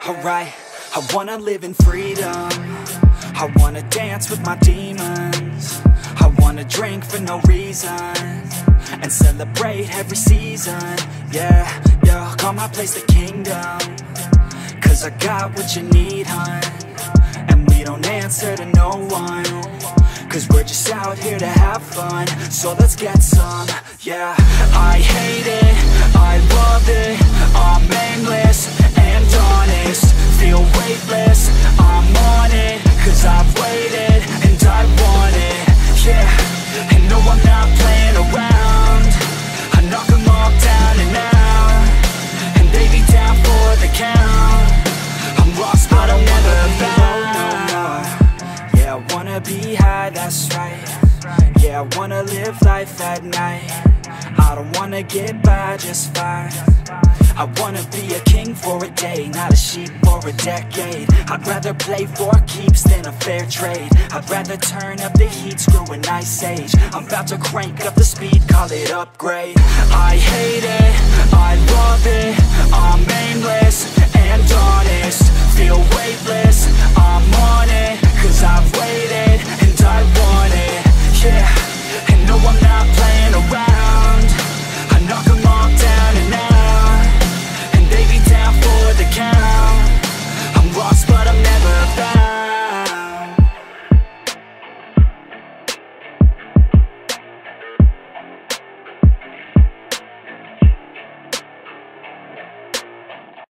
Alright, I wanna live in freedom. I wanna dance with my demons. I wanna drink for no reason and celebrate every season. Yeah, yeah, call my place the kingdom, 'cause I got what you need, hun. And we don't answer to no one, 'cause we're just out here to have fun. So let's get some, yeah. I hate it, I love it, I'm aimless and honest. Feel weightless, I'm on it, 'cause I've waited and I want it, yeah. And no, I'm not playing around. I knock them all down and out, and they be down for the count. I'm lost but I'm never found no more. Yeah, I wanna be high, that's right. Yeah, I wanna live life at night. I don't wanna get by just fine. I wanna be a king for a day, not a sheep for a decade. I'd rather play for keeps than a fair trade. I'd rather turn up the heat, screw an ice age. I'm about to crank up the speed, call it upgrade. I hate it, I love it, I'm aimless and honest. Feel weightless, I'm on it, 'cause I've waited and I want